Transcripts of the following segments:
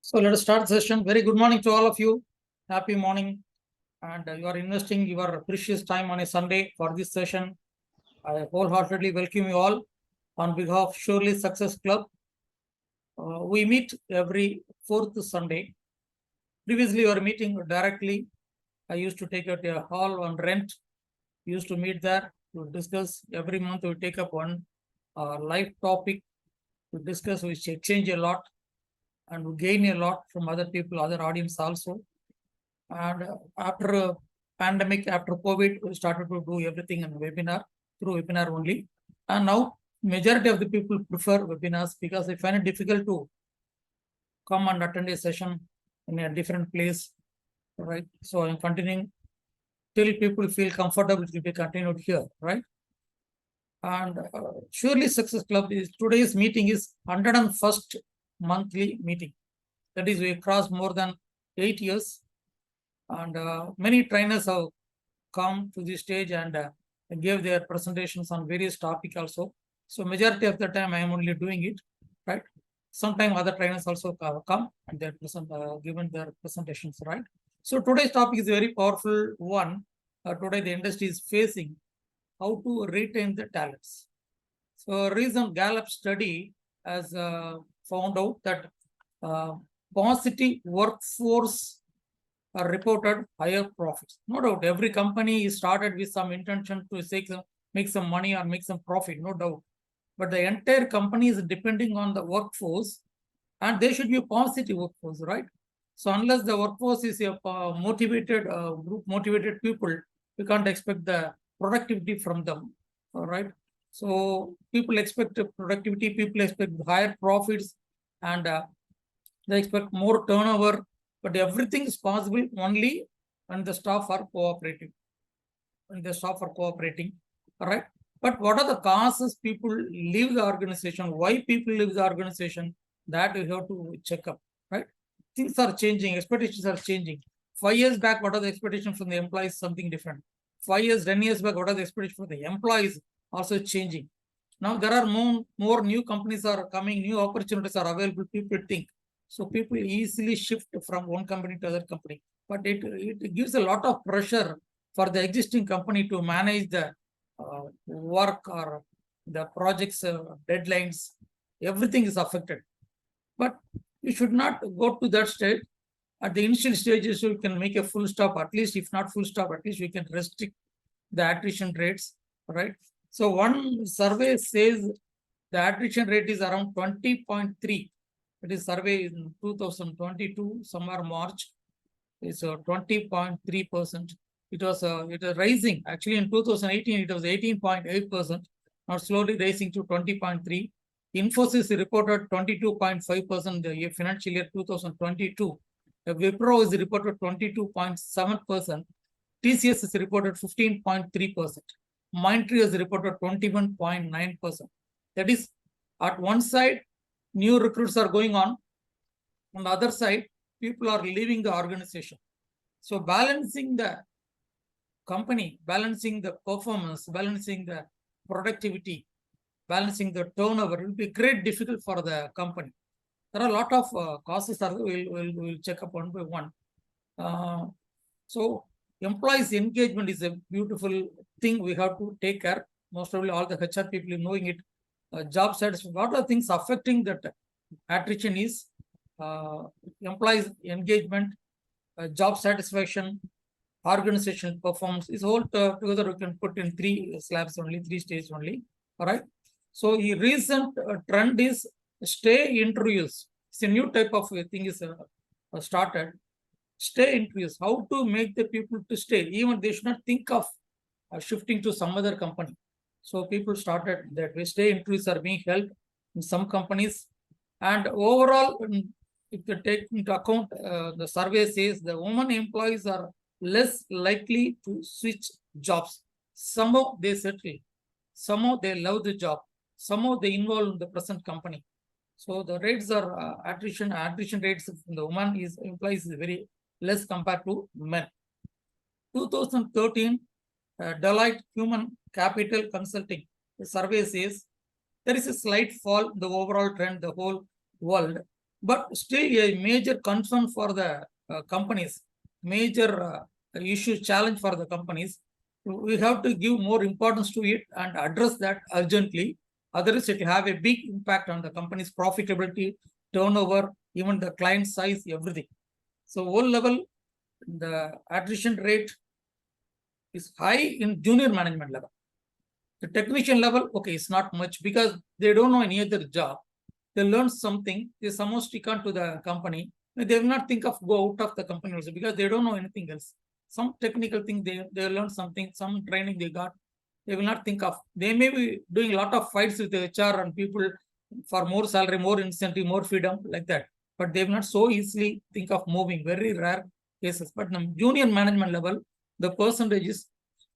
So let us start session. Very good morning to all of you. Happy morning. And you are investing your precious time on a Sunday for this session. I wholeheartedly welcome you all on behalf of Surely Success Club. We meet every fourth Sunday. Previously, we were meeting directly. I used to take out a hall on rent. We used to meet there to discuss. Every month, we take up one live topic to discuss, which exchange a lot and we gain a lot from other people, other audience also. And after pandemic, after COVID, we started to do everything in webinar, through webinar only. And now majority of the people prefer webinars because they find it difficult to come and attend a session in a different place, right? So I'm continuing till people feel comfortable to be continued here, right? And Surely Success Club is today's meeting is 101st monthly meeting. That is, we crossed more than 8 years, and many trainers have come to the stage and gave their presentations on various topics also. So majority of the time I am only doing it, right? Sometimes other trainers also come and they present given their presentations, right? So today's topic is a very powerful one. Today the industry is facing how to retain the talents. So a recent Gallup study has found out that positive workforce reported higher profits. No doubt, every company is started with some intention to make some money or make some profit, no doubt. But the entire company is depending on the workforce, and they should be a positive workforce, right? So unless the workforce is a motivated group, motivated people, we can't expect the productivity from them, all right? So people expect productivity, people expect higher profits, and they expect more turnover, but everything is possible only when the staff are cooperating. When the staff are cooperating, all right? But what are the causes people leave the organization? Why people leave the organization? That we have to check up, right? Things are changing, expectations are changing. 5 years back, what are the expectations from the employees? Something different. 5 years, 10 years back, what are the expectations for the employees? Also changing. Now there are more new companies are coming, new opportunities are available. People think. So people easily shift from one company to other company. But it gives a lot of pressure for the existing company to manage the work or the project's deadlines. Everything is affected. But you should not go to that state. At the initial stages, you can make a full stop, at least if not full stop, at least we can restrict the attrition rates, right? So one survey says the attrition rate is around 20.3. It is survey in 2022, somewhere March. It's 20.3%. It was rising. Actually, in 2018, it was 18.8%. Now slowly rising to 20.3. Infosys reported 22.5% the financial year 2022. Wipro is reported 22.7%. TCS is reported 15.3%. Mindtree has reported 21.9%. That is, at one side, new recruits are going on. On the other side, people are leaving the organization. So balancing the company, balancing the performance, balancing the productivity, balancing the turnover will be great difficult for the company. There are a lot of causes that we'll check up one by one. So employees engagement is a beautiful thing we have to take care. Most probably all the HR people knowing it. Job satisfaction, what are things affecting that attrition is employees engagement, job satisfaction, organizational performance is all together we can put in 3 slabs only, 3 stages only. All right. So the recent trend is stay interviews. It's a new type of thing is started. Stay interviews. How to make the people to stay? Even they should not think of shifting to some other company. So people started that way. Stay interviews are being held in some companies. And overall, if you take into account, the survey says the women employees are less likely to switch jobs. Somehow they settle. Somehow they love the job. Somehow they involve in the present company. So the rates are attrition rates in the woman employees is very less compared to men. 2013, Deloitte Human Capital Consulting, the survey says there is a slight fall in the overall trend, the whole world. But still a major concern for the companies, major issue, challenge for the companies. We have to give more importance to it and address that urgently. Otherwise, it will have a big impact on the company's profitability, turnover, even the client size, everything. So, whole level, the attrition rate is high in junior management level. The technician level, okay, it's not much because they don't know any other job. They learn something, they somehow stick on to the company. They will not think of go out of the company also because they don't know anything else. Some technical thing they learn something, some training they got, they will not think of. They may be doing a lot of fights with the HR and people for more salary, more incentive, more freedom, like that. But they will not so easily think of moving. Very rare cases. But the junior management level, the percentage is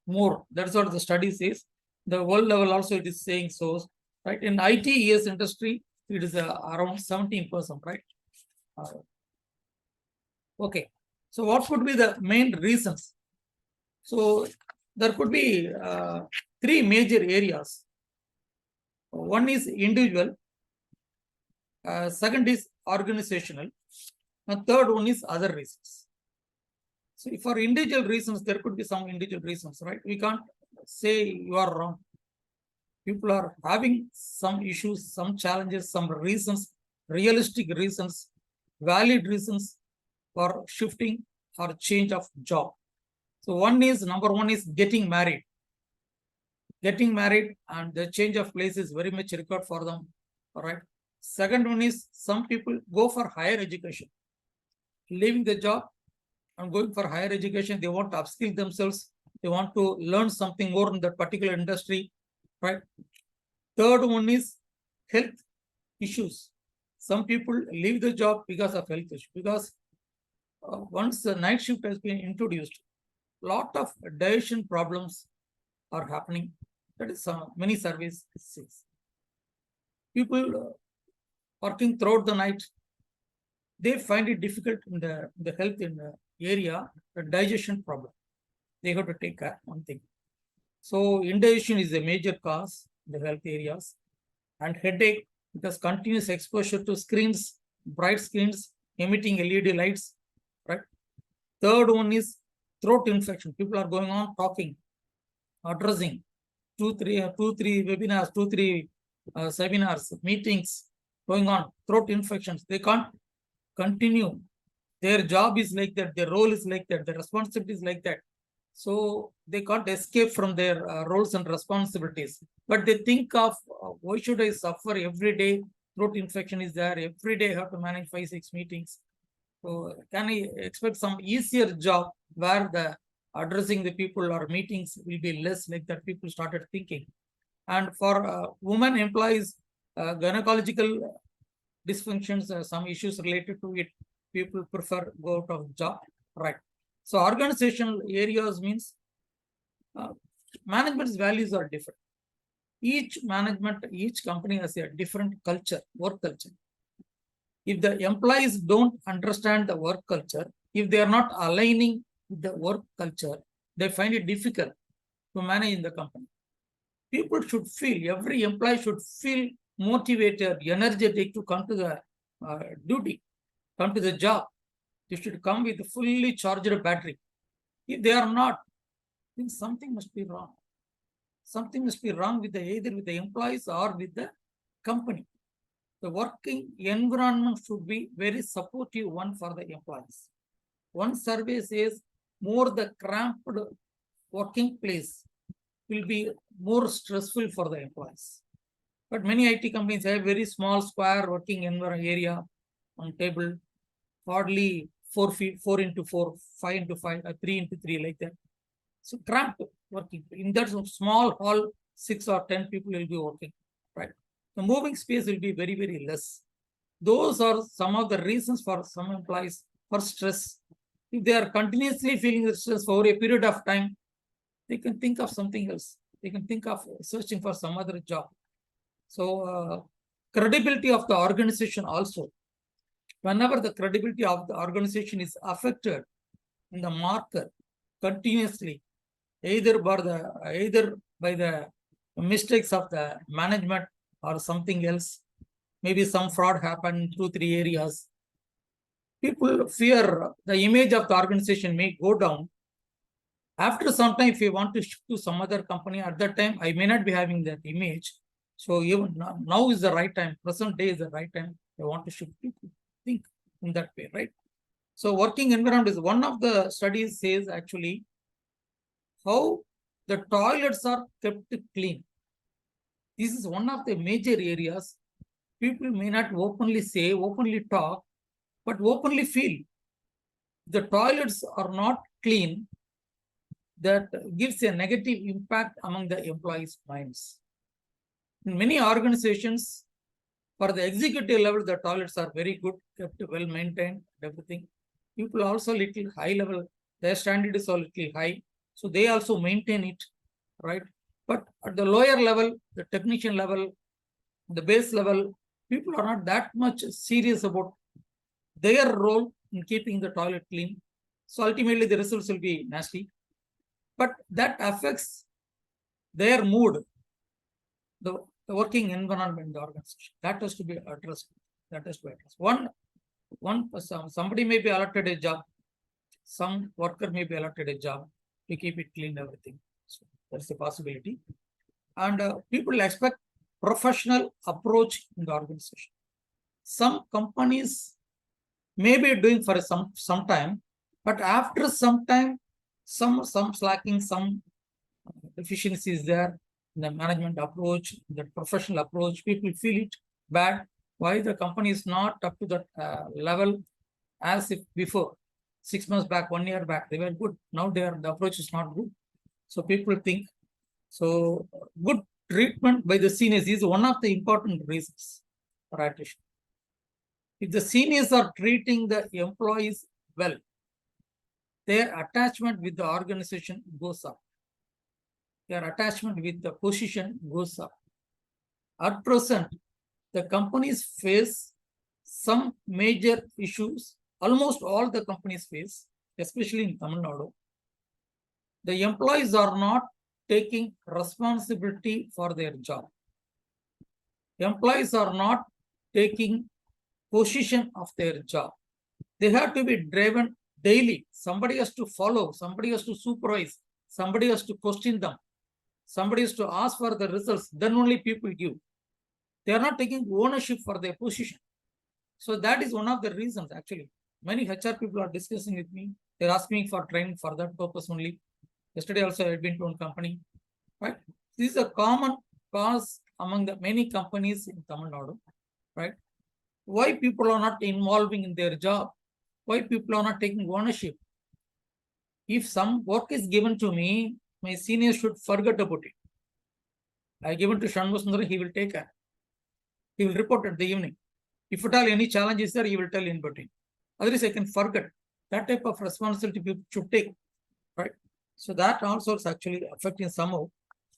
more. That's what the study says. The world level also it is saying so. Right in IT ES industry, it is around 17%, right? Okay. So what could be the main reasons? So there could be three major areas. One is individual, second is organizational, and third one is other reasons. So for individual reasons, there could be some individual reasons, right? We can't say you are wrong. People are having some issues, some challenges, some reasons, realistic reasons, valid reasons for shifting or change of job. So number one is getting married. Getting married and the change of place is very much required for them. All right. Second one is some people go for higher education, leaving the job and going for higher education. They want to upskill themselves. They want to learn something more in that particular industry, right? Third one is health issues. Some people leave the job because of health issues. Because once the night shift has been introduced, a lot of digestion problems are happening. That is many surveys says. People working throughout the night, they find it difficult in the health in the area, the digestion problem. They have to take care one thing. So indigestion is a major cause in the health areas, and headache because continuous exposure to screens, bright screens emitting LED lights, right? Third one is throat infection. People are going on talking, addressing, two, three webinars, three seminars, meetings going on, throat infections. They can't continue. Their job is like that, their role is like that, their responsibility is like that. So they can't escape from their roles and responsibilities. But they think of why should I suffer every day? Throat infection is there. Every day I have to manage 5-6 meetings. So can I expect some easier job where the addressing the people or meetings will be less, like that people started thinking. And for women employees, gynecological dysfunctions, some issues related to it, people prefer go out of job, right? So organizational areas means management's values are different. Each company has a different culture, work culture. If the employees don't understand the work culture, if they are not aligning with the work culture, they find it difficult to manage in the company. People should feel, every employee should feel motivated, energetic to come to the duty, come to the job. They should come with a fully charged battery. If they are not, then something must be wrong. Something must be wrong with either with the employees or with the company. The working environment should be very supportive one for the employees. One survey says more the cramped working place will be more stressful for the employees. But many IT companies have very small square working environment area on table, hardly 4 feet, 4 into 4, 5 into 5, 3 into 3, like that. So cramped working. In that small hall, 6 or 10 people will be working, right? The moving space will be very, very less. Those are some of the reasons for some employees for stress. If they are continuously feeling the stress for a period of time, they can think of something else. They can think of searching for some other job. So credibility of the organization also. Whenever the credibility of the organization is affected in the market continuously, either by the mistakes of the management or something else, maybe some fraud happened in 2-3 areas. People fear the image of the organization may go down. After some time, if you want to shift to some other company, at that time, I may not be having that image. So even now is the right time, present day is the right time. I want to shift people. Think in that way, right? So working environment is one of the studies says actually how the toilets are kept clean. This is one of the major areas people may not openly say, openly talk, but openly feel. The toilets are not clean, that gives a negative impact among the employees' minds. In many organizations, for the executive level, the toilets are very good, kept well maintained, everything. People also little high level, their standard is a little high, so they also maintain it, right? But at the lower level, the technician level, the base level, people are not that much serious about their role in keeping the toilet clean. So ultimately, the results will be nasty. But that affects their mood, the working environment in the organization. That has to be addressed. That has to be addressed. Somebody may be allotted a job. Some worker may be allotted a job to keep it clean, everything. So that's a possibility. And people expect professional approach in the organization. Some companies may be doing for some time, but after some time, some slacking, some deficiency is there in the management approach, the professional approach. People feel it bad. Why the company is not up to that level as if before? 6 months back, 1 year back, they were good. Now the approach is not good. So people think. So good treatment by the seniors is one of the important reasons for attrition. If the seniors are treating the employees well, their attachment with the organization goes up. Their attachment with the position goes up. At present, the companies face some major issues. Almost all the companies face, especially in Tamil Nadu. The employees are not taking responsibility for their job. Employees are not taking position of their job. They have to be driven daily. Somebody has to follow, somebody has to supervise, somebody has to question them, somebody has to ask for the results. Then only people give. They are not taking ownership for their position. So that is one of the reasons actually. Many HR people are discussing with me. They're asking for training for that purpose only. Yesterday also I had been to one company. Right? This is a common cause among the many companies in Tamil Nadu. Right? Why people are not involving in their job? Why people are not taking ownership? If some work is given to me, my senior should forget about it. I give it to Shanmusundar, he will take care. He will report at the evening. If at all any challenge is there, he will tell in between. Otherwise, I can forget. That type of responsibility people should take. Right? So that also is actually affecting somehow.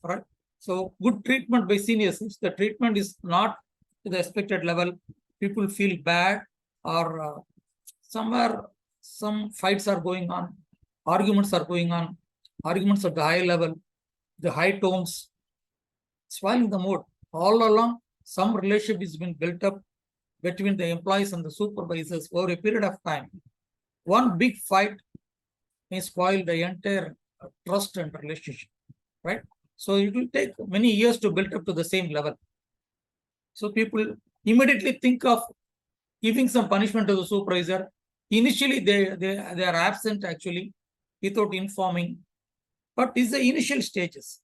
Right? So good treatment by seniors. If the treatment is not to the expected level, people feel bad or somewhere some fights are going on, arguments are going on, arguments at the high level, the high tones, spoiling the mood. All along, some relationship has been built up between the employees and the supervisors over a period of time. One big fight may spoil the entire trust and relationship, right? So it will take many years to build up to the same level. So people immediately think of giving some punishment to the supervisor. Initially, they are absent actually without informing. But it's the initial stages.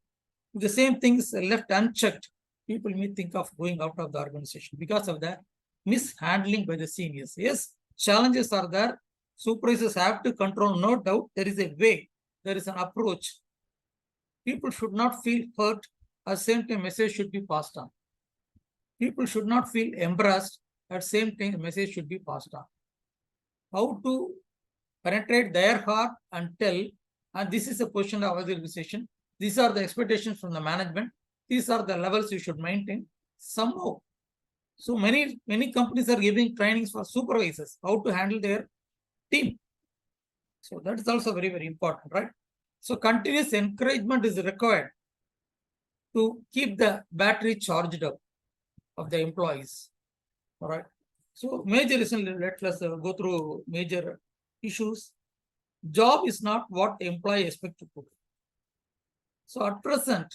If the same things left unchecked, people may think of going out of the organization because of the mishandling by the seniors. Yes, challenges are there. Supervisors have to control, no doubt. There is a way, there is an approach. People should not feel hurt. At the same time, message should be passed on. People should not feel embarrassed. At the same time, the message should be passed on. How to penetrate their heart and tell, and this is a question of the organization. These are the expectations from the management. These are the levels you should maintain somehow. So many companies are giving trainings for supervisors, how to handle their team. So that is also very, very important, right? So continuous encouragement is required to keep the battery charged up of the employees. All right. So major reason, let us go through major issues. Job is not what employee expect to do. So at present,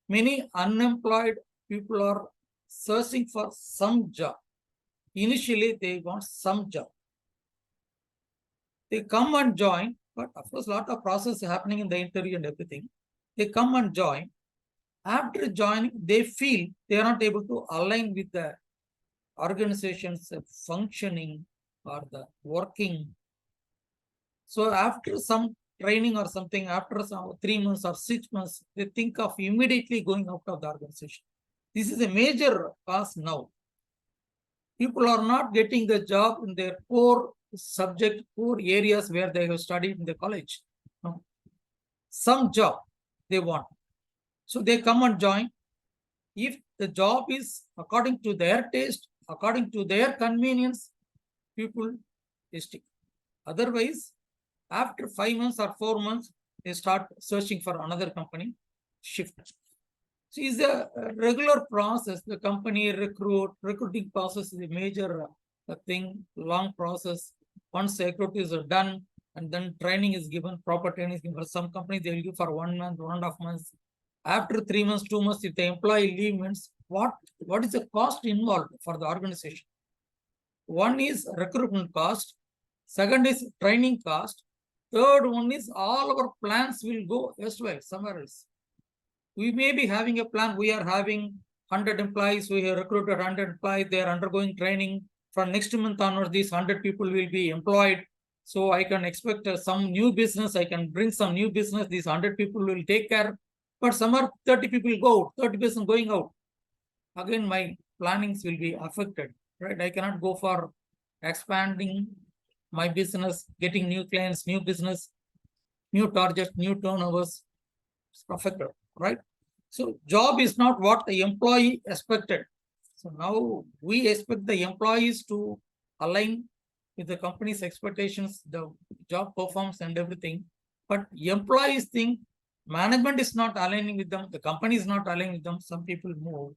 many unemployed people are searching for some job. Initially, they want some job. They come and join, but of course, a lot of process happening in the interview and everything. They come and join. After joining, they feel they are not able to align with the organization's functioning or the working. So after some training or something, after some 3 months or 6 months, they think of immediately going out of the organization. This is a major cause now. People are not getting the job in their core subject, core areas where they have studied in the college. No. Some job they want. So they come and join. If the job is according to their taste, according to their convenience, people stick. Otherwise, after 5 months or 4 months, they start searching for another company, shift. So it's a regular process. The company recruiting process is a major thing, long process. Once the recruiters are done, and then training is given, proper training is given. For some companies, they will give for 1 month, 1.5 months. After 3 months, 2 months, if the employee leave, means what is the cost involved for the organization? One is recruitment cost. Second is training cost. Third one is all our plans will go elsewhere, somewhere else. We may be having a plan. We are having 100 employees. We have recruited 100 employees. They are undergoing training. From next month onwards, these 100 people will be employed. So I can expect some new business. I can bring some new business. These 100 people will take care. But some are 30 people go out, 30% going out. Again, my plannings will be affected, right? I cannot go for expanding my business, getting new clients, new business, new targets, new turnovers. It's affected, right? So job is not what the employee expected. So now we expect the employees to align with the company's expectations, the job performance and everything. But employees think management is not aligning with them, the company is not aligning with them. Some people move.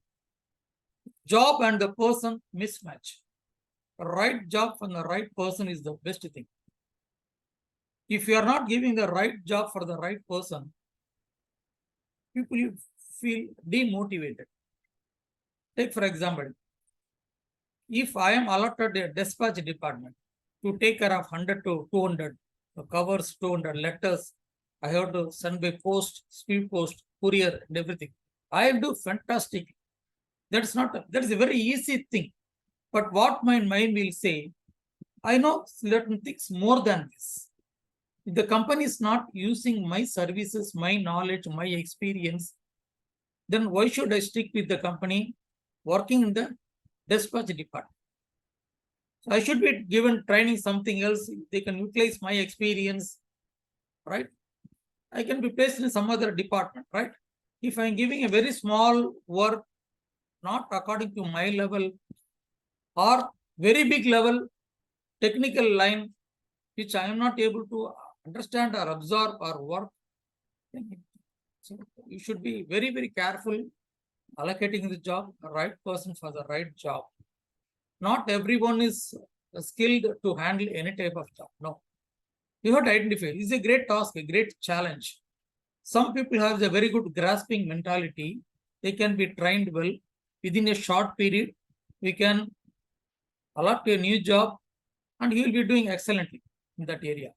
Job and the person mismatch. Right job from the right person is the best thing. If you are not giving the right job for the right person, people feel demotivated. Take for example, if I am allotted a dispatch department to take care of 100 to 200 covers, 200 letters, I have to send by post, speed post, courier, and everything. I do fantastic. That is a very easy thing. But what my mind will say, I know certain things more than this. If the company is not using my services, my knowledge, my experience, then why should I stick with the company working in the dispatch department? So I should be given training something else. They can utilize my experience, right? I can be placed in some other department, right? If I'm giving a very small work, not according to my level, or very big level, technical line, which I am not able to understand or absorb or work, so you should be very, very careful allocating the job, the right person for the right job. Not everyone is skilled to handle any type of job. No. You have to identify. It's a great task, a great challenge. Some people have a very good grasping mentality. They can be trained well. Within a short period, we can allot a new job and he will be doing excellently in that area.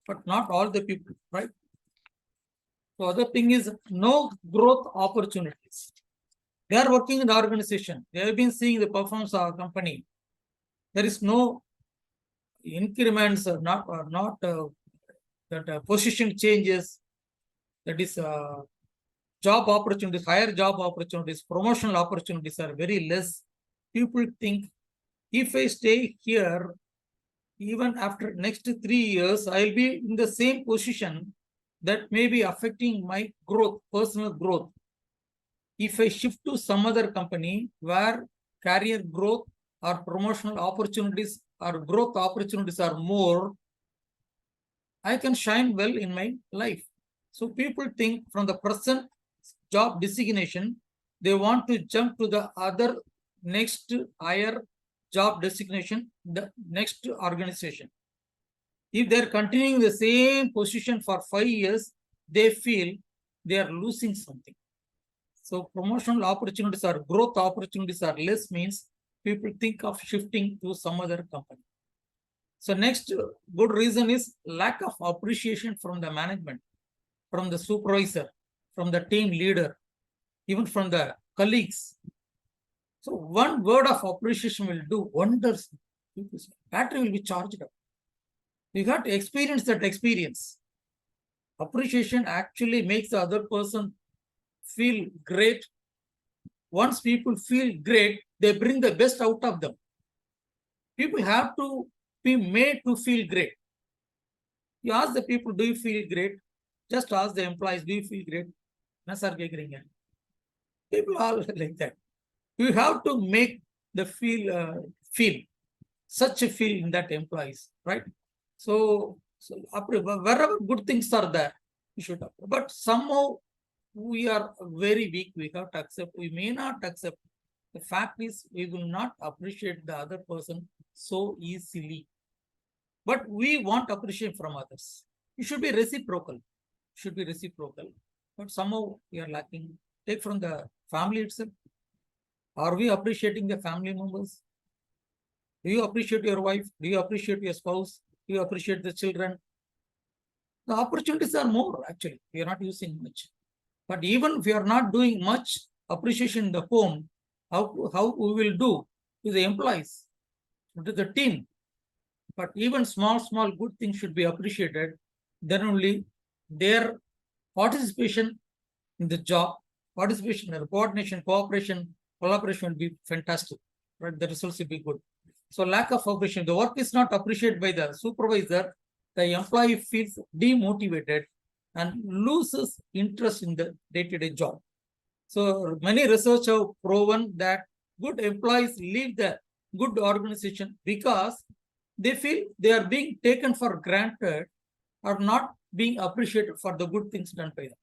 But not all the people, right? So other thing is no growth opportunities. They are working in the organization. They have been seeing the performance of our company. There is no increments, not that position changes. That is job opportunities, higher job opportunities, promotional opportunities are very less. People think if I stay here, even after next 3 years, I'll be in the same position that may be affecting my growth, personal growth. If I shift to some other company where career growth or promotional opportunities or growth opportunities are more, I can shine well in my life. So people think from the present job designation, they want to jump to the other next higher job designation in the next organization. If they're continuing the same position for 5 years, they feel they are losing something. So promotional opportunities or growth opportunities are less means people think of shifting to some other company. So next good reason is lack of appreciation from the management, from the supervisor, from the team leader, even from the colleagues. So one word of appreciation will do wonders. Battery will be charged up. You got to experience that experience. Appreciation actually makes the other person feel great. Once people feel great, they bring the best out of them. People have to be made to feel great. You ask the people, do you feel great? Just ask the employees, do you feel great? People are like that. You have to make the feel such a feel in that employees, right? So wherever good things are there, you should have. But somehow we are very weak. We have to accept. We may not accept. The fact is, we will not appreciate the other person so easily. But we want appreciation from others. It should be reciprocal. Should be reciprocal. But somehow we are lacking. Take from the family itself. Are we appreciating the family members? Do you appreciate your wife? Do you appreciate your spouse? Do you appreciate the children? The opportunities are more actually. We are not using much. But even if we are not doing much appreciation in the home, how we will do to the employees, to the team. But even small good things should be appreciated. Then only their participation in the job, participation in the coordination, cooperation, collaboration will be fantastic. Right? The results will be good. So lack of appreciation. The work is not appreciated by the supervisor. The employee feels demotivated and loses interest in the day-to-day job. So many research have proven that good employees leave the good organization because they feel they are being taken for granted or not being appreciated for the good things done by them.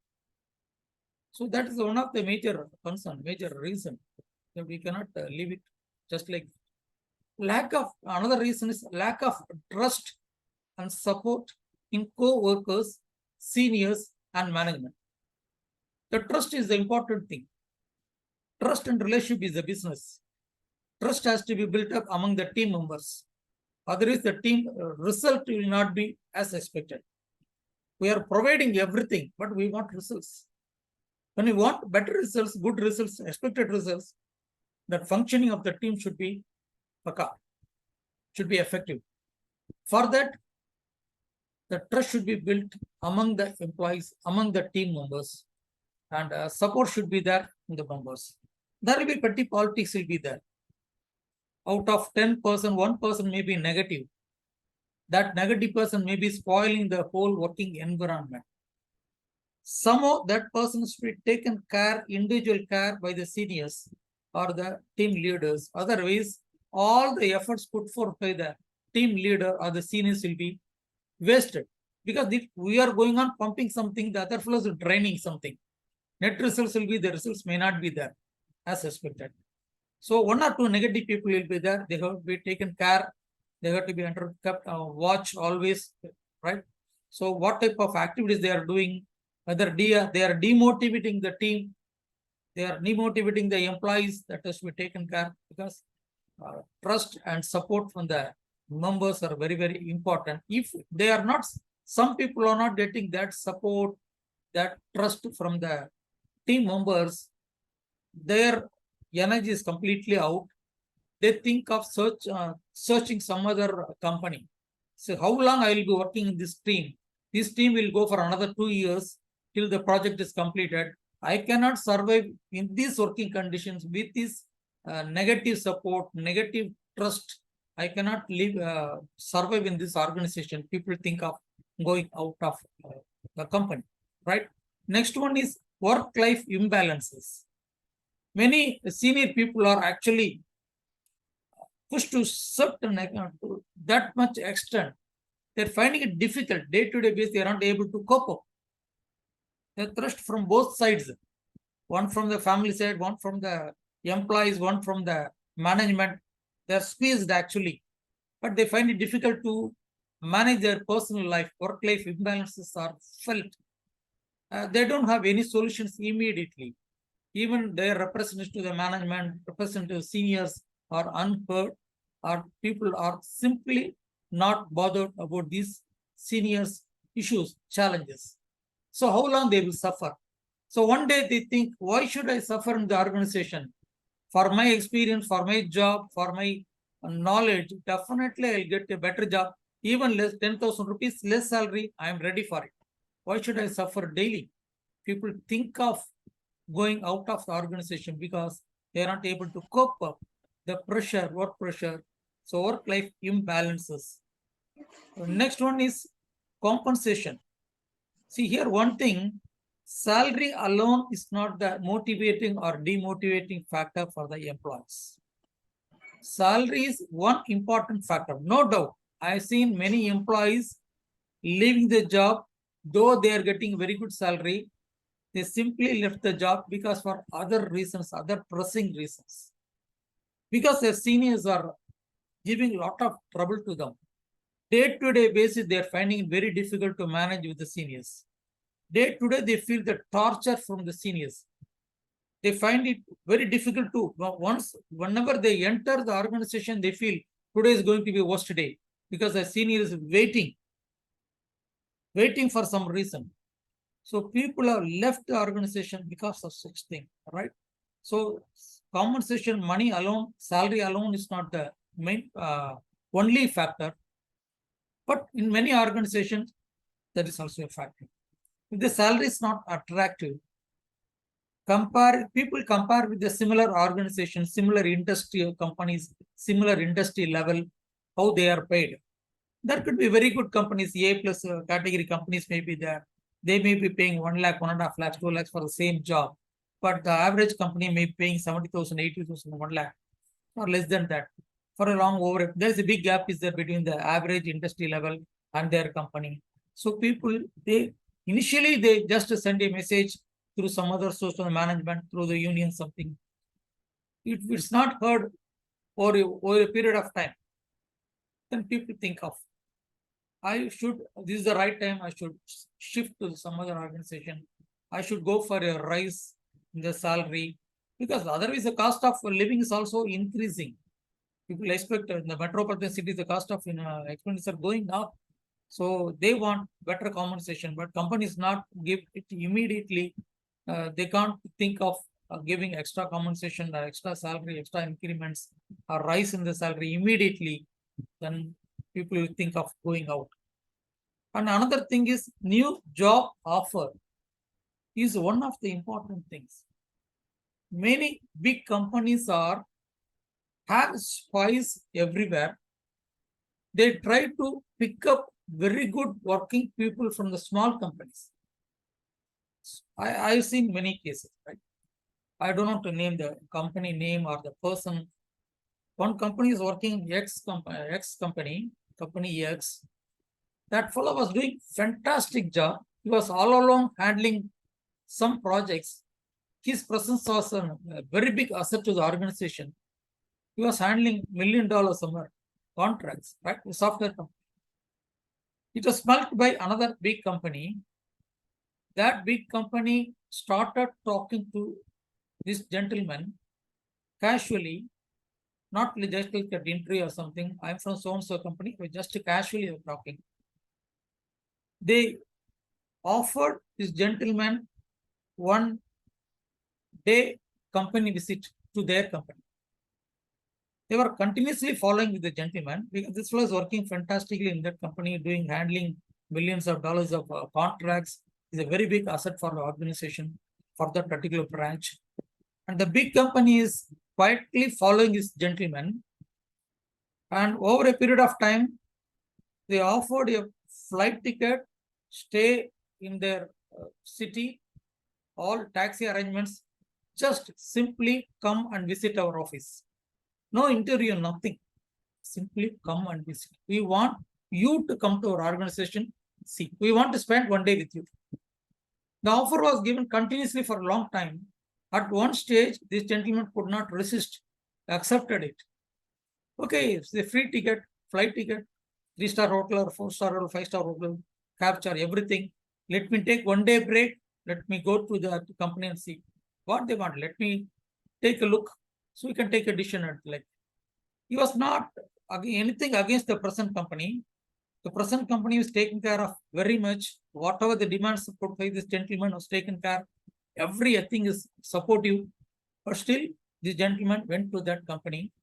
So that is one of the major concern, major reason that we cannot leave it just like another reason is lack of trust and support in co-workers, seniors, and management. The trust is the important thing. Trust and relationship is a business. Trust has to be built up among the team members. Otherwise, the team result will not be as expected. We are providing everything, but we want results. When we want better results, good results, expected results, the functioning of the team should be effective. For that, the trust should be built among the employees, among the team members, and support should be there in the members. There will be petty politics will be there. Out of 10%, 1% may be negative. That negative person may be spoiling the whole working environment. Somehow that person should be taken care, individual care by the seniors or the team leaders. Otherwise, all the efforts put forth by the team leader or the seniors will be wasted. Because if we are going on pumping something, the other fellows are draining something. Net results will be, the results may not be there as expected. So 1 or 2 negative people will be there. They have to be taken care. They have to be under watch always, right? So what type of activities they are doing, whether they are demotivating the team, they are demotivating the employees, that has to be taken care, because trust and support from the members are very, very important. If they are not, some people are not getting that support, that trust from the team members, their energy is completely out. They think of searching some other company. So how long I will be working in this team? This team will go for another 2 years till the project is completed. I cannot survive in these working conditions with this negative support, negative trust. I cannot live, survive in this organization. People think of going out of the company, right? Next one is work-life imbalances. Many senior people are actually pushed to to that much extent. They're finding it difficult. Day-to-day basis, they are not able to cope up. They're thrust from both sides. One from the family side, one from the employees, one from the management. They're squeezed actually, but they find it difficult to manage their personal life. Work-life imbalances are felt. They don't have any solutions immediately. Even their representatives to the management, representatives, seniors are unheard, or people are simply not bothered about these seniors' issues, challenges. So how long they will suffer? So one day they think, why should I suffer in the organization? For my experience, for my job, for my knowledge, definitely I'll get a better job. Even less, 10,000 rupees less salary, I am ready for it. Why should I suffer daily? People think of going out of the organization because they are not able to cope up the pressure, work pressure. So work-life imbalances. The next one is compensation. See here, one thing, salary alone is not the motivating or demotivating factor for the employees. Salary is one important factor, no doubt. I've seen many employees leaving the job, though they are getting very good salary, they simply left the job because for other reasons, other pressing reasons. Because their seniors are giving a lot of trouble to them. Day-to-day basis, they are finding it very difficult to manage with the seniors. Day-to-day, they feel the torture from the seniors. They find it very difficult to, whenever they enter the organization, they feel today is going to be worst day because the senior is waiting for some reason. So people have left the organization because of such thing, right? So compensation, money alone, salary alone is not the main only factor. But in many organizations, that is also a factor. If the salary is not attractive, people compare with the similar organizations, similar industry companies, similar industry level, how they are paid. There could be very good companies, A plus category companies may be there. They may be paying 1 lakh, 1.5 lakhs, 2 lakhs for the same job. But the average company may be paying 70,000, 80,000, 1 lakh, or less than that. For a long over, there's a big gap is there between the average industry level and their company. So people, they initially they just send a message through some other source of the management, through the union, something. It's not heard over a period of time. Then people think of, this is the right time, I should shift to some other organization. I should go for a rise in the salary because otherwise the cost of living is also increasing. People expect in the metropolitan cities, the cost of expenditure going up. So they want better compensation, but companies not give it immediately. They can't think of giving extra compensation, extra salary, extra increments, or rise in the salary immediately. Then people will think of going out. And another thing is new job offer is one of the important things. Many big companies have spies everywhere. They try to pick up very good working people from the small companies. I've seen many cases, right? I don't want to name the company name or the person. One company is working X company X. That fellow was doing fantastic job. He was all along handling some projects. His presence was a very big asset to the organization. He was handling $1 million somewhere contracts, right? The software company. It was smelted by another big company. That big company started talking to this gentleman casually, not just like an interview or something. I'm from so-and-so company, but just casually talking. They offered this gentleman 1 day company visit to their company. They were continuously following with the gentleman because this was working fantastically in that company, handling millions of dollars of contracts. Is a very big asset for the organization for that particular branch. And the big company is quietly following this gentleman. And over a period of time, they offered a flight ticket, stay in their city, all taxi arrangements, just simply come and visit our office. No interview, nothing. Simply come and visit. We want you to come to our organization. See, we want to spend 1 day with you. The offer was given continuously for a long time. At one stage, this gentleman could not resist, accepted it. Okay, it's a free ticket, flight ticket, 3-star hotel or 4-star or 5-star hotel, capture everything. Let me take 1 day break. Let me go to the company and see what they want. Let me take a look so we can take a decision. Like, he was not anything against the present company. The present company is taking care of very much. Whatever the demands put by this gentleman was taken care. Everything is supportive. But still, this gentleman went to that company,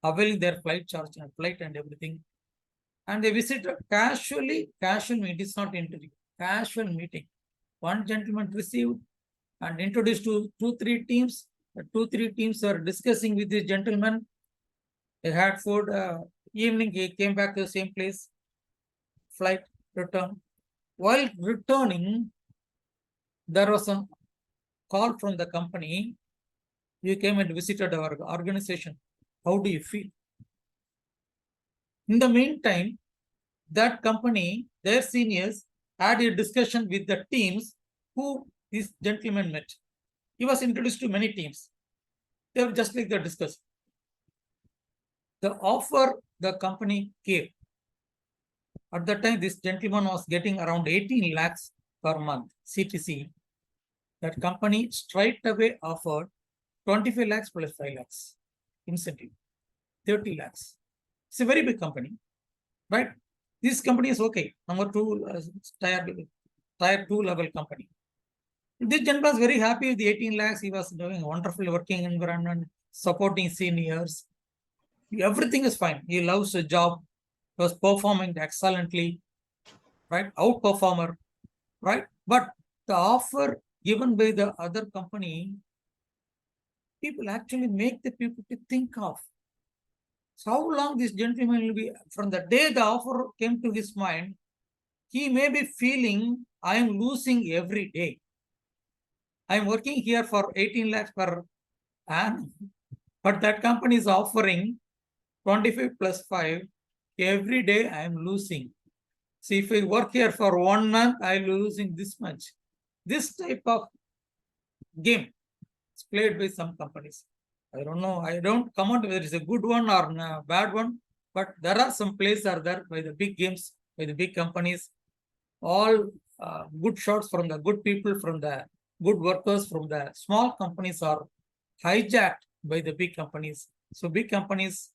availing their flight charge and flight and everything. And they visited casual meeting. It's not interview, casual meeting. One gentleman received and introduced to 2-3 teams. The 2-3 teams are discussing with this gentleman. They had food. Evening, he came back to the same place. Flight return. While returning, there was a call from the company. You came and visited our organization. How do you feel? In the meantime, that company, their seniors, had a discussion with the teams who this gentleman met. He was introduced to many teams. They were just like they discussed. The offer the company gave. At that time, this gentleman was getting around 18 lakhs per month, CTC. That company straight away offered 25 lakhs plus 5 lakhs incentive, 30 lakhs. It's a very big company, right? This company is okay. Number 2, tier 2 level company. This gentleman was very happy with the 18 lakhs. He was doing a wonderful working environment, supporting seniors. Everything is fine. He loves the job. He was performing excellently, right? Outperformer, right? But the offer given by the other company, people actually make the people to think of. So how long this gentleman will be, from the day the offer came to his mind, he may be feeling, I am losing every day. I am working here for 18 lakhs per annum, but that company is offering 25 plus 5. Every day I am losing. See, if I work here for 1 month, I am losing this much. This type of game is played by some companies. I don't know. I don't come out whether it's a good one or a bad one, but there are some plays are there by the big games, by the big companies. All good shots from the good people, from the good workers, from the small companies are hijacked by the big companies. So big companies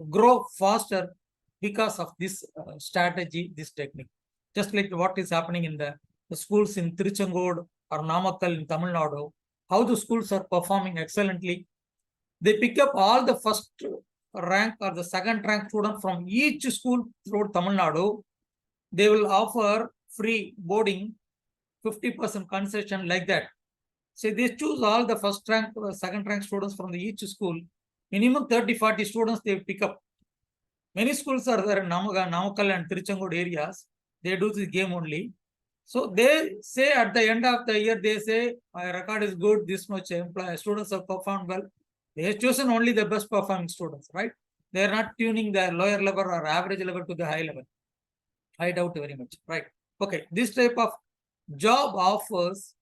grow faster because of this strategy, this technique. Just like what is happening in the schools in Tiruchengood or Namakkal in Tamil Nadu, how the schools are performing excellently. They pick up all the first rank or the second rank student from each school throughout Tamil Nadu. They will offer free boarding, 50% concession, like that. So they choose all the first rank, second rank students from each school. Minimum 30-40 students they pick up. Many schools are there in Namakkal and Tiruchengood areas. They do this game only. So they say at the end of the year, they say, my record is good, this much students have performed well. They have chosen only the best performing students, right? They are not tuning the lower level or average level to the high level. I doubt very much, right? Okay, this type of job offers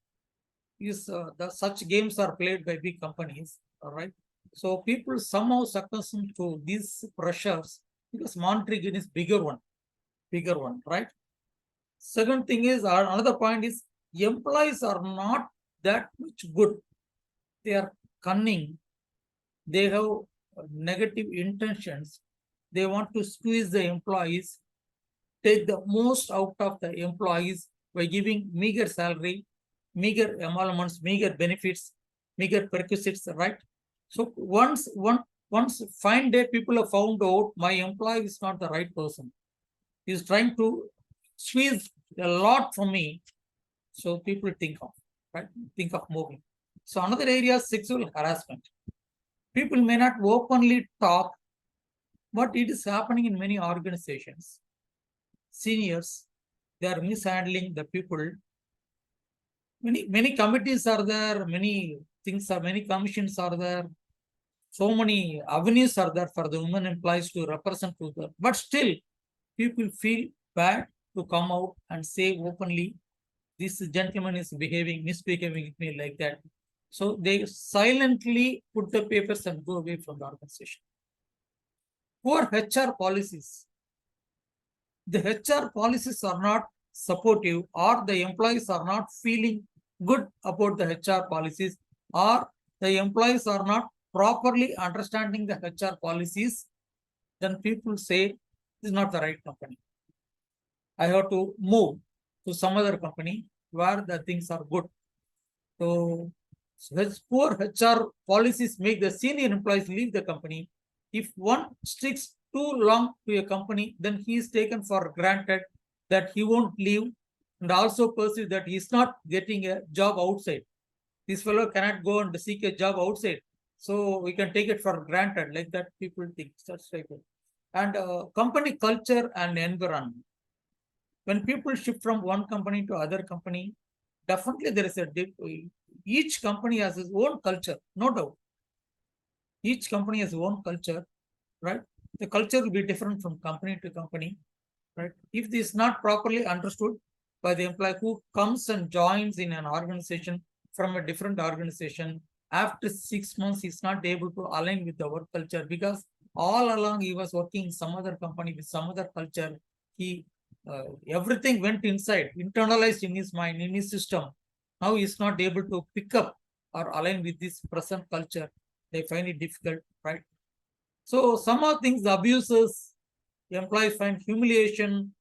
is such games are played by big companies, all right? So people somehow succumb to these pressures because monetary gain is bigger one, right? Second thing is, another point is, employees are not that much good. They are cunning. They have negative intentions. They want to squeeze the employees, take the most out of the employees by giving meager salary, meager emoluments, meager benefits, meager perquisites, right? So once fine day people have found out my employee is not the right person, he's trying to squeeze a lot from me. So people think of, right? Think of moving. So another area is sexual harassment. People may not openly talk, but it is happening in many organizations. Seniors, they are mishandling the people. Many committees are there, many things are, many commissions are there. So many avenues are there for the women employees to represent to them. But still, people feel bad to come out and say openly, this gentleman is misbehaving with me like that. So they silently put the papers and go away from the organization. poor HR policies. The HR policies are not supportive, or the employees are not feeling good about the HR policies, or the employees are not properly understanding the HR policies, then people say this is not the right company. I have to move to some other company where the things are good. So poor HR policies make the senior employees leave the company. If one sticks too long to a company, then he is taken for granted that he won't leave, and also perceive that he is not getting a job outside. This fellow cannot go and seek a job outside. So we can take it for granted, like that people think. Such type of. And company culture and environment. When people shift from one company to other company, definitely there is a each company has its own culture, no doubt. Each company has its own culture, right? The culture will be different from company to company, right? If this is not properly understood by the employee who comes and joins in an organization from a different organization, after 6 months, he's not able to align with the work culture, because all along he was working in some other company with some other culture. He everything went inside, internalized in his mind, in his system. Now he's not able to pick up or align with this present culture. They find it difficult, right? So some of things, the abuses, employees find humiliation,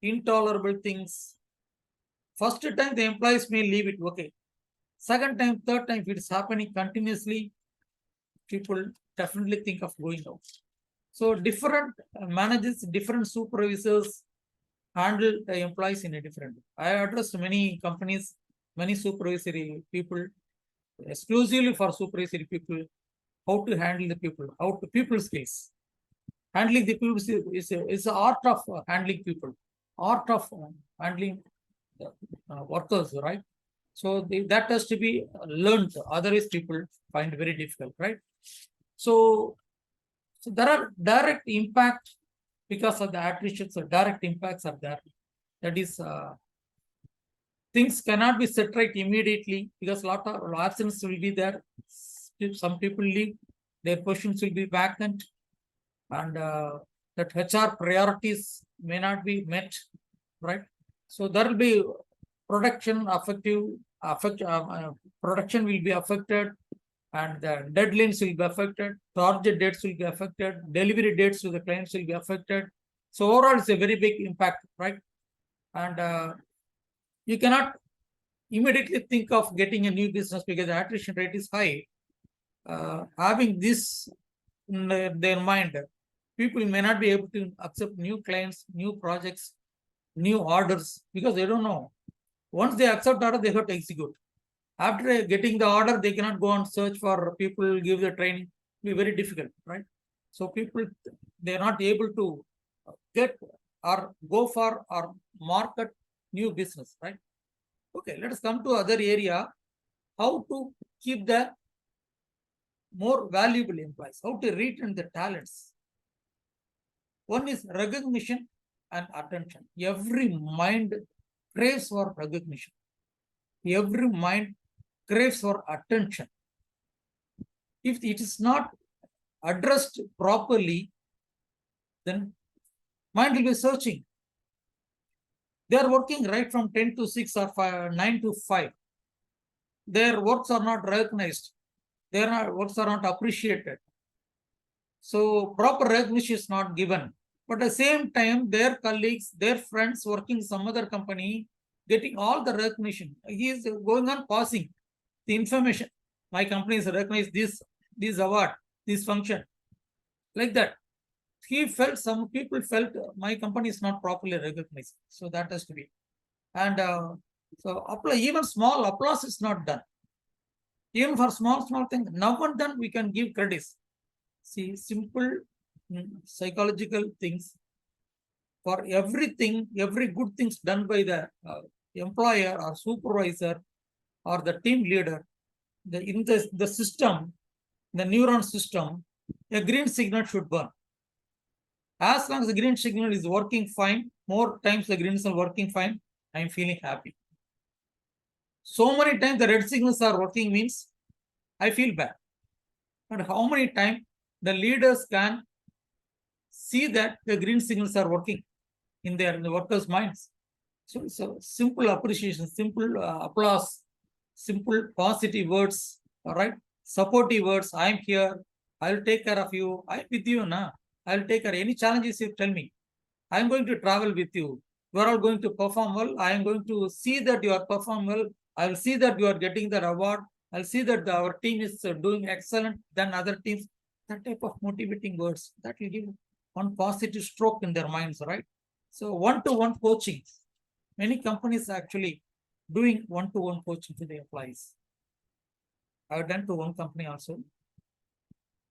intolerable things. First time the employees may leave it, okay. Second time, third time, if it's happening continuously, people definitely think of going out. So different managers, different supervisors handle the employees in a different way. I addressed many companies, many supervisory people, exclusively for supervisory people, how to handle the people, how to people skills. Handling the people is the art of handling people, art of handling workers, right? So that has to be learned. Otherwise, people find it very difficult, right? So there are direct impact because of the attrition. So direct impacts are there. That is, things cannot be set right immediately because a lot of absence will be there. Some people leave, their positions will be vacant, and that HR priorities may not be met, right? So there will be production production will be affected, and the deadlines will be affected, target dates will be affected, delivery dates to the clients will be affected. So overall, it's a very big impact, right? And you cannot immediately think of getting a new business because the attrition rate is high. Having this in their mind, people may not be able to accept new clients, new projects, new orders, because they don't know. Once they accept order, they have to execute. After getting the order, they cannot go and search for people, give the training. It'll be very difficult, right? So people, they're not able to get or go for or market new business, right? Okay, let us come to other area. How to keep the more valuable employees, how to retain the talents. One is recognition and attention. Every mind craves for recognition. Every mind craves for attention. If it is not addressed properly, then mind will be searching. They are working right from 10 to 6 or 9 to 5. Their works are not recognized. Their works are not appreciated. So proper recognition is not given. But at the same time, their colleagues, their friends working some other company, getting all the recognition. He is going on passing the information. My company is recognized this award, this function. Like that. Some people felt my company is not properly recognized. So that has to be. And so even small applause is not done. Even for small things, now and then we can give credits. See, simple psychological things. For everything, every good things done by the employer or supervisor or the team leader, in the system, the neuron system, a green signal should burn. As long as the green signal is working fine, more times the green signal working fine, I'm feeling happy. So many times the red signals are working means I feel bad. But how many times the leaders can see that the green signals are working in the workers' minds. So simple appreciation, simple applause, simple positive words, all right, supportive words. I am here. I'll take care of you. I'm with you now. I'll take care. Any challenges you tell me. I'm going to travel with you. You are all going to perform well. I am going to see that you are perform well. I will see that you are getting the reward. I'll see that our team is doing excellent than other teams. That type of motivating words that will give one positive stroke in their minds, right? So one-to-one coaching. Many companies are actually doing one-to-one coaching to the employees. I've done to one company also.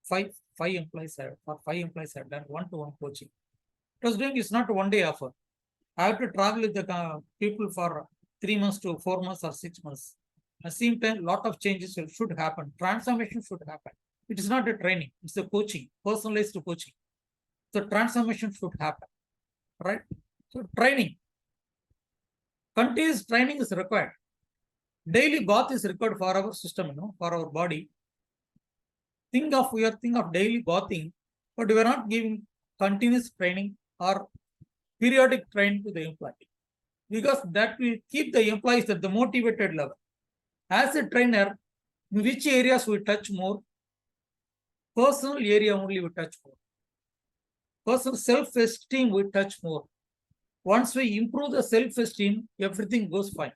Five employees have done one-to-one coaching. It was doing, it's not a one-day offer. I have to travel with the people for 3 months to 4 months or 6 months. At the same time, lot of changes should happen. Transformation should happen. It is not a training, it's a coaching, personalized coaching. So transformation should happen, right? So training, continuous training is required. Daily bath is required for our system, for our body. We are thinking of daily bathing, but we are not giving continuous training or periodic training to the employee, because that will keep the employees at the motivated level. As a trainer, in which areas we touch more? Personal area only we touch more. Personal self-esteem we touch more. Once we improve the self-esteem, everything goes fine.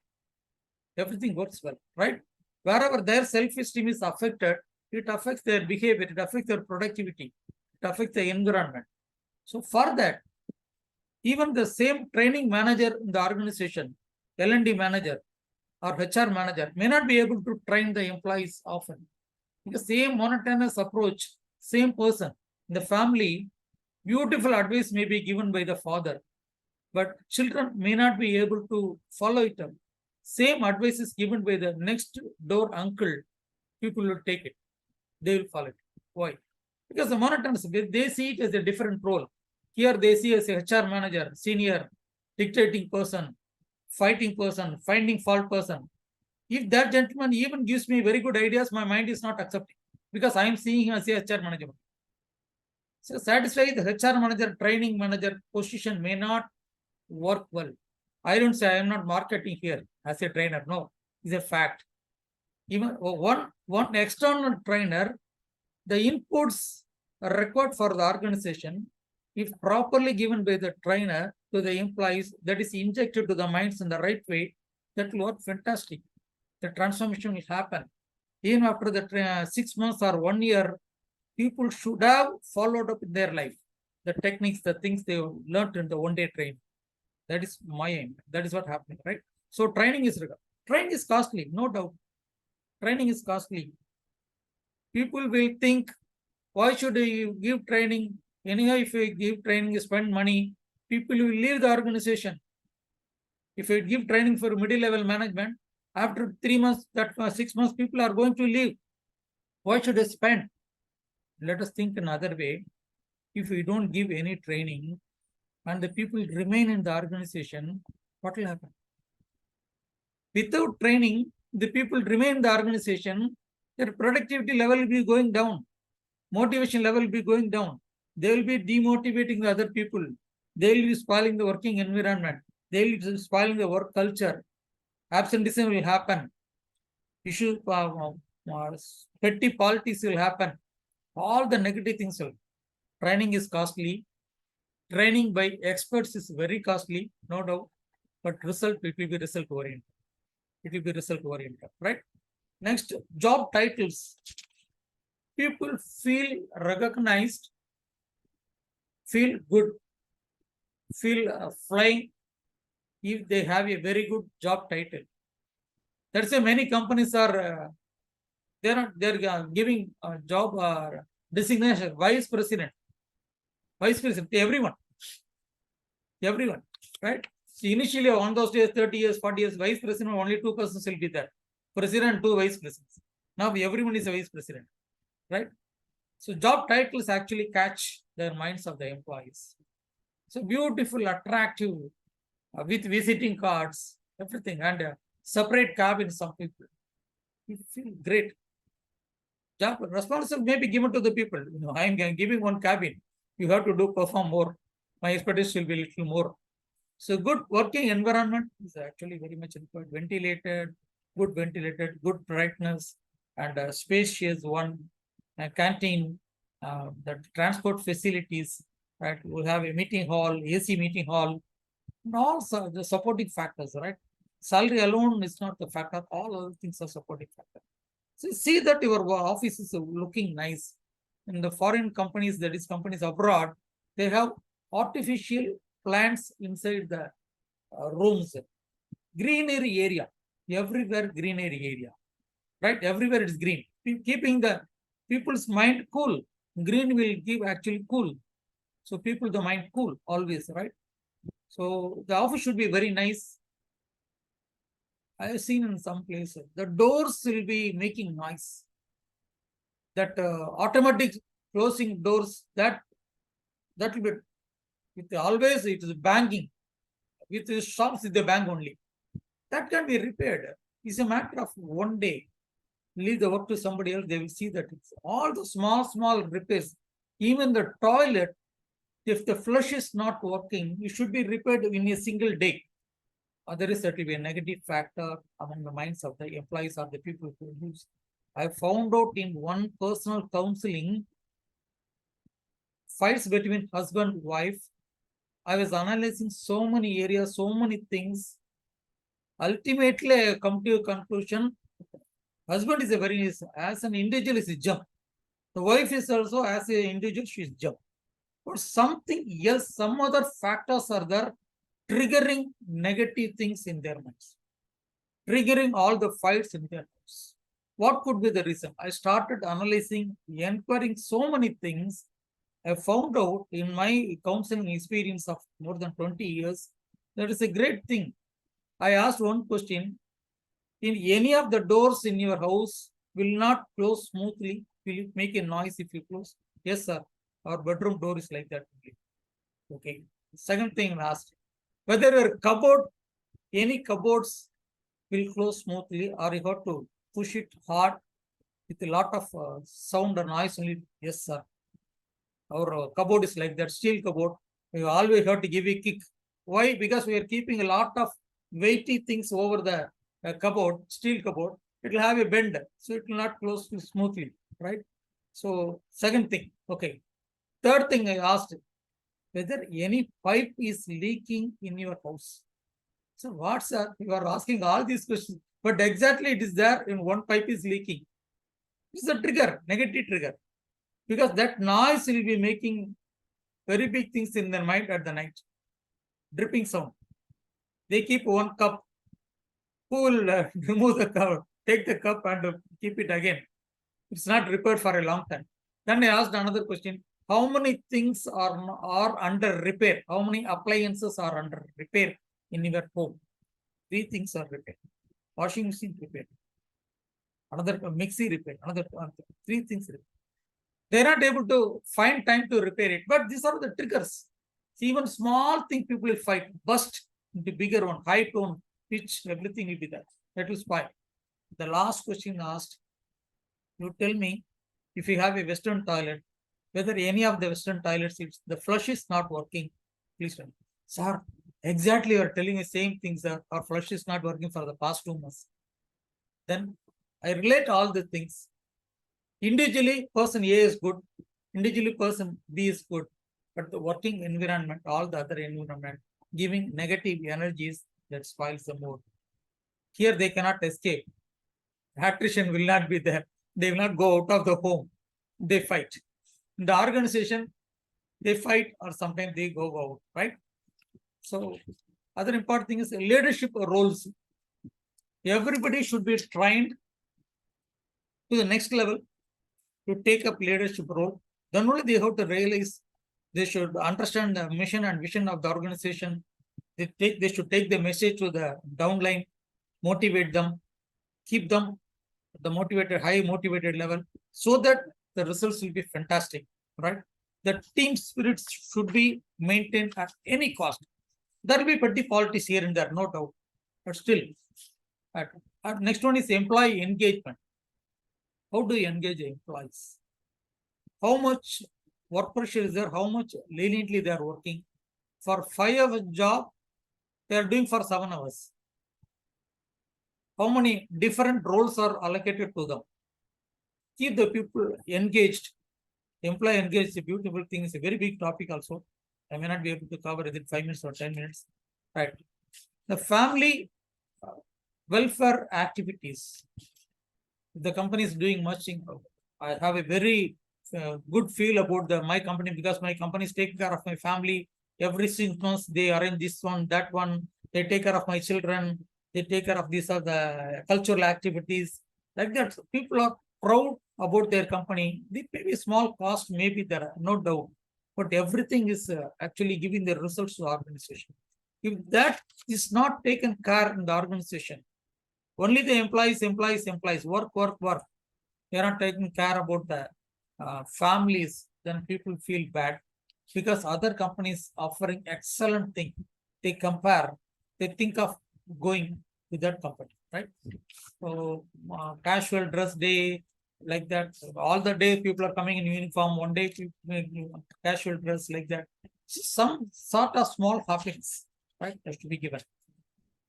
Everything works well, right? Wherever their self-esteem is affected, it affects their behavior, it affects their productivity, it affects the environment. So for that, even the same training manager in the organization, L&D manager or HR manager, may not be able to train the employees often. Because same monotonous approach, same person in the family, beautiful advice may be given by the father, but children may not be able to follow it up. Same advice is given by the next door uncle, people will take it. They will follow it. Why? Because the monotonous, they see it as a different role. Here they see as a HR manager, senior, dictating person, fighting person, finding fault person. If that gentleman even gives me very good ideas, my mind is not accepting, because I am seeing him as a HR manager. So satisfy the HR manager, training manager position may not work well. I don't say I am not marketing here as a trainer. No, it's a fact. Even one external trainer, the inputs required for the organization, if properly given by the trainer to the employees, that is injected to the minds in the right way, that will work fantastic. The transformation will happen. Even after the 6 months or 1 year, people should have followed up in their life. The techniques, the things they learned in the one-day training. That is my aim. That is what happening, right? So training is costly, no doubt. Training is costly. People will think, why should you give training? Anyhow, if you give training, you spend money, people will leave the organization. If you give training for middle-level management, after 3 months, 6 months, people are going to leave. Why should I spend? Let us think another way. If we don't give any training and the people remain in the organization, what will happen? Without training, the people remain in the organization, their productivity level will be going down. Motivation level will be going down. They will be demotivating the other people. They will be spoiling the working environment. They will be spoiling the work culture. Absenteeism will happen. Issues, petty politics will happen. All the negative things will. Training is costly. Training by experts is very costly, no doubt. But it will be result oriented. It will be result oriented, right? Next, job titles. People feel recognized, feel good, feel flying if they have a very good job title. That's why many companies are they're giving a job designation vice president to everyone, right? So initially on those days, 30 years, 40 years, vice president, only 2 persons will be there. President, 2 vice presidents. Now everyone is a vice president, right? So job titles actually catch the minds of the employees. So beautiful, attractive, with visiting cards, everything, and separate cabin. Some people, you feel great. Job responsibility may be given to the people. I am giving one cabin. You have to perform more. My expertise will be a little more. So good working environment is actually very much required. Ventilated, good brightness, and a spacious one, a canteen, the transport facilities, right? We have a meeting hall, AC meeting hall, and also the supporting factors, right? Salary alone is not the factor. All other things are supporting factor. So see that your office is looking nice. In the foreign companies, that is companies abroad, they have artificial plants inside the rooms, greenery area, everywhere greenery area, right? Everywhere it's green, keeping the people's mind cool. Green will give actually cool, so people the mind cool always, right? So the office should be very nice. I have seen in some places the doors will be making noise. That automatic closing doors, that will be with always it is banging. With the shops, with the bang only. That can be repaired. It's a matter of one day. Leave the work to somebody else, they will see that it's all the small repairs. Even the toilet, if the flush is not working, it should be repaired in a single day. Otherwise, that will be a negative factor among the minds of the employees or the people who use. I found out in one personal counseling, fights between husband, wife. I was analyzing so many areas, so many things. Ultimately, I come to a conclusion. Husband is a very, as an individual, is a jump. The wife is also, as an individual, she is jump. But something else, some other factors are there triggering negative things in their minds, triggering all the fights in their lives. What could be the reason? I started analyzing, inquiring so many things. I found out in my counseling experience of more than 20 years, that is a great thing. I asked one question. In any of the doors in your house will not close smoothly, will you make a noise if you close? Yes, sir. Our bedroom door is like that. Okay. Second thing I asked, whether your cupboard, any cupboards will close smoothly, or you have to push it hard with a lot of sound or noise only. Yes, sir. Our cupboard is like that, steel cupboard. We always have to give a kick. Why? Because we are keeping a lot of weighty things over the cupboard, steel cupboard. It will have a bend, so it will not close smoothly, right? So second thing, okay. Third thing I asked, whether any pipe is leaking in your house. So what's that? You are asking all these questions, but exactly it is there in one pipe is leaking. It's a trigger, negative trigger, because that noise will be making very big things in their mind at the night. Dripping sound. They keep one cup. Who will remove the cup, take the cup and keep it again? It's not repaired for a long time. Then I asked another question. How many things are under repair? How many appliances are under repair in your home? 3 things are repaired. Washing machine repair. Another mixie repair. Another 3 things repair. They're not able to find time to repair it. But these are the triggers. Even small thing people will fight, burst into bigger one, high tone, pitch, everything will be there. That will spoil. The last question asked, you tell me, if you have a Western toilet, whether any of the Western toilets, if the flush is not working, please tell me. Sir, exactly you are telling the same thing, sir. Our flush is not working for the past 2 months. Then I relate all the things. Individually, person A is good. Individually, person B is good. But the working environment, all the other environment, giving negative energies, that spoils the mood. Here they cannot escape. Attrition will not be there. They will not go out of the home. They fight. In the organization, they fight or sometimes they go out, right? So other important thing is leadership roles. Everybody should be trained to the next level to take up leadership role. Then only they have to realize, they should understand the mission and vision of the organization. They should take the message to the downline, motivate them, keep them at the high motivated level, so that the results will be fantastic, right? The team spirit should be maintained at any cost. There will be petty politics here and there, no doubt, but still. Next one is employee engagement. How do you engage employees? How much work pressure is there, how much leniently they are working. For 5 hours job, they are doing for 7 hours. How many different roles are allocated to them? Keep the people engaged. Employee engaged is a beautiful thing. It's a very big topic also. I may not be able to cover it in 5 minutes or 10 minutes. Right. The family welfare activities. The company is doing much. I have a very good feel about my company, because my company is taking care of my family. Every 6 months they arrange this one, that one. They take care of my children. They take care of these are the cultural activities. Like that, people are proud about their company. They maybe small cost, maybe there, no doubt, but everything is actually giving the results to the organization. If that is not taken care in the organization, only the employees, work. They are not taking care about the families, then people feel bad, because other companies offering excellent thing. They compare, they think of going to that company, right? So casual dress day, like that. All the day people are coming in uniform. One day casual dress, like that. Some sort of small habits, right, has to be given.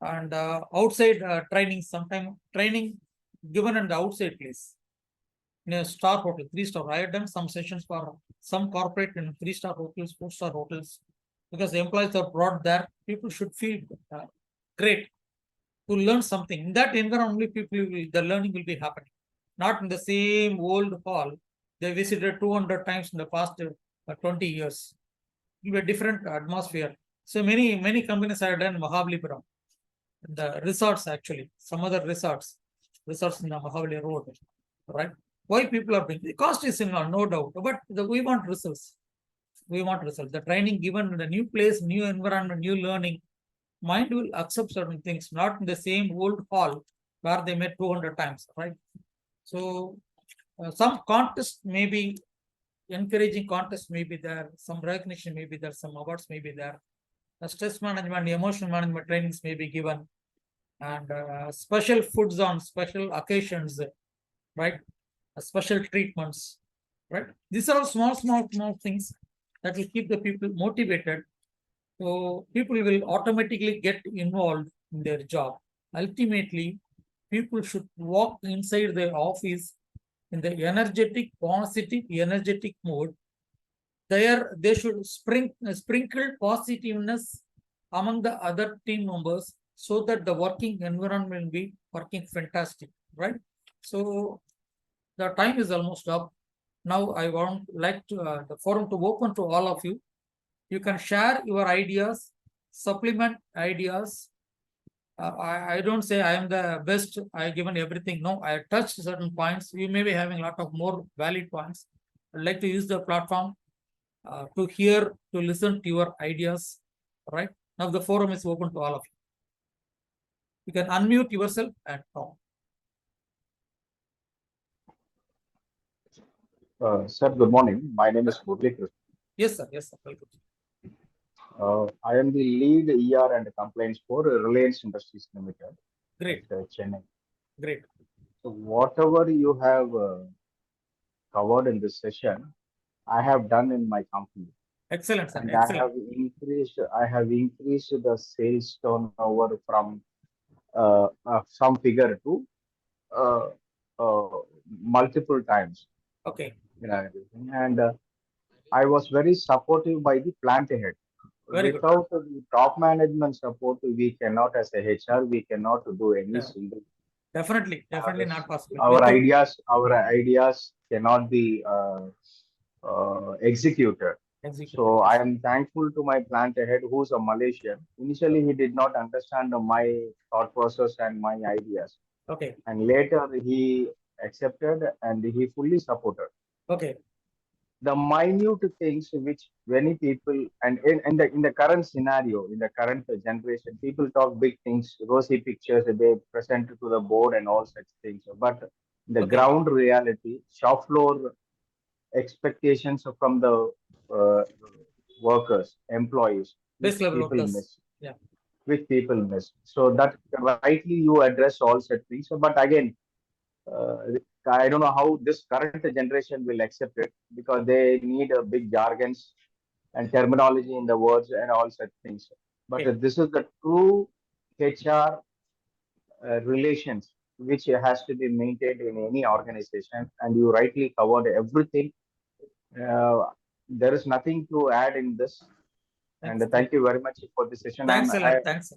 And outside training, sometime training given in the outside place, in a star hotel, 3-star. I have done some sessions for some corporate in 3-star hotels, 4-star hotels, because the employees are brought there. People should feel great to learn something. In that environment, the learning will be happening. Not in the same old hall they visited 200 times in the past 20 years. It will be a different atmosphere. So many companies have done Mahabalipuram, the resorts, actually, some other resorts in the Mahabali Road, right? Why people are doing the cost is in no doubt, but we want results. We want results. The training given in the new place, new environment, new learning, mind will accept certain things, not in the same old hall where they met 200 times, right? So some contest may be encouraging, contest may be there, some recognition may be there, some awards may be there. The stress management, emotional management trainings may be given, and special foods on special occasions, right? Special treatments, right? These are all small things that will keep the people motivated. So people will automatically get involved in their job. Ultimately, people should walk inside their office in the energetic, positive, energetic mode. There, they should sprinkle positiveness among the other team members, so that the working environment will be working fantastic, right? So the time is almost up. Now I want the forum to open to all of you. You can share your ideas, supplement ideas. I don't say I am the best, I have given everything. No, I touched certain points. You may be having a lot of more valid points. I'd like to use the platform to hear, to listen to your ideas. Right now, the forum is open to all of you. You can unmute yourself and talk. Sir, good morning. My name is Murli Krishna. Yes, sir. Yes, sir. Welcome. I am the lead ER and complaints for Reliance Industries Limited. Great. At Chennai. Great. So whatever you have covered in this session, I have done in my company. Excellent, sir. And Excellent. I have increased the sales turnover from some figure to uh, uh, multiple times. Okay. You know, and I was very supportive by the plant head. Very good. Without the top management support, we cannot, as a HR, we cannot do any Yeah. single. Definitely not possible. Our ideas cannot be executed. Executed. So I am thankful to my plant head, who's a Malaysian. Initially, he did not understand my thought process and my ideas, Okay. and later he accepted and he fully supported. Okay. The minute things which many people, and in the current scenario, in the current generation, people talk big things, rosy pictures, they present to the board and all such things, but the Okay. ground reality, shop floor expectations from the uh, workers, employees, which Base level people workers. miss, Yeah. so that rightly you address all such things. But again, I don't know how this current generation will accept it, because they need a big jargons and terminology in the words and all such things. But Okay. this is the true HR relations which has to be maintained in any organization. And you rightly covered everything. There is nothing to add in this. And thank you very much for the session. Thanks a lot. Thanks.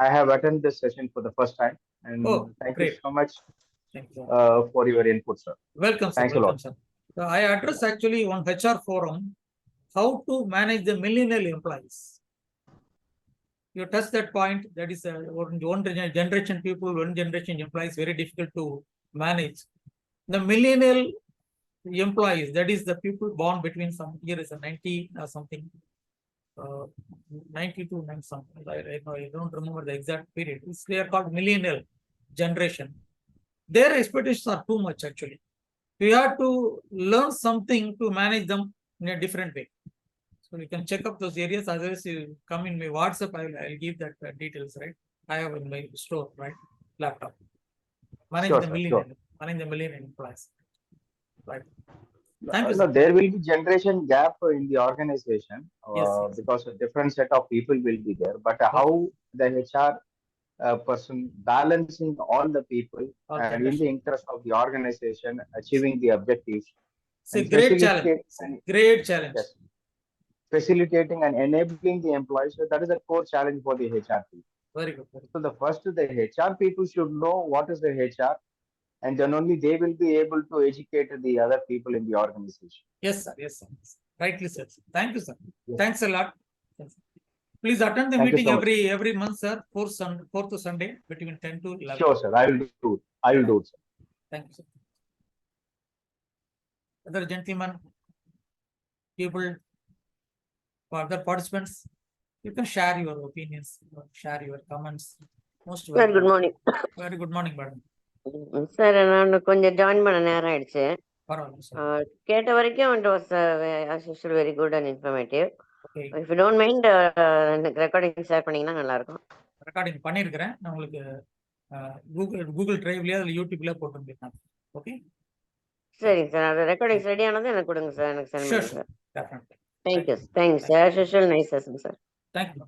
I have attended this session for the first time, and Oh, thank great. you so much Thank you. for your input, sir. Welcome, sir. Thanks a Welcome, lot. sir. So I address actually on HR forum how to manage the millennial employees. You touch that point. That is one generation people, one generation employees, very difficult to manage. The millennial employees, that is the people born between some year is a 90 or something, 92 and something. I don't remember the exact period. They are called millennial generation. Their expectations are too much actually. We have to learn something to manage them in a different way. So you can check up those areas. Otherwise, you come in my WhatsApp. I'll give that details, right? I have in my store, right? Laptop. Manage the millennial employees. Right. Thank you, sir. There will be generation gap in the organization, Yes. because a different set of people will be there. But how the HR person balancing all the people and in the interest of the organization achieving the objectives. It's a great challenge. Great challenge. Yes, facilitating and enabling the employees. So that is a core challenge for the HR people. Very good. So the HR people should know what is the HR, and then only they will be able to educate the other people in the organization. Yes, sir. Yes, sir. Rightly said. Thank you, sir. Yes. Thanks a lot. Please attend the meeting every month, sir. Fourth Sunday between 10 to 11. Sure, sir. I will do it, sir. Thank you, sir. Other gentlemen, people, other participants, you can share your opinions, share your comments. Most welcome. Good morning. Very good morning, madam. Sir, நான் கொஞ்சம் join பண்ண நேரம் ஆயிடுச்சு. கேட்ட வரைக்கும் it was as usual very good and informative. If you don't mind, recording share பண்ணீங்கன்னா நல்லா இருக்கும். ரெக்கார்டிங் பண்ணிருக்கேன். நான் உங்களுக்கு கூகுள் டிரைவ்லயே அதுல யூடியூப்ல போட்டுருக்கேன். ஓகே. சரிங்க சார். அது ரெக்கார்டிங் ரெடி ஆனது எனக்கு கொடுங்க சார். எனக்கு சென்ட் பண்ணுங்க sir. Definitely. Thank you. Thanks. As usual, nice session, sir. Thank you.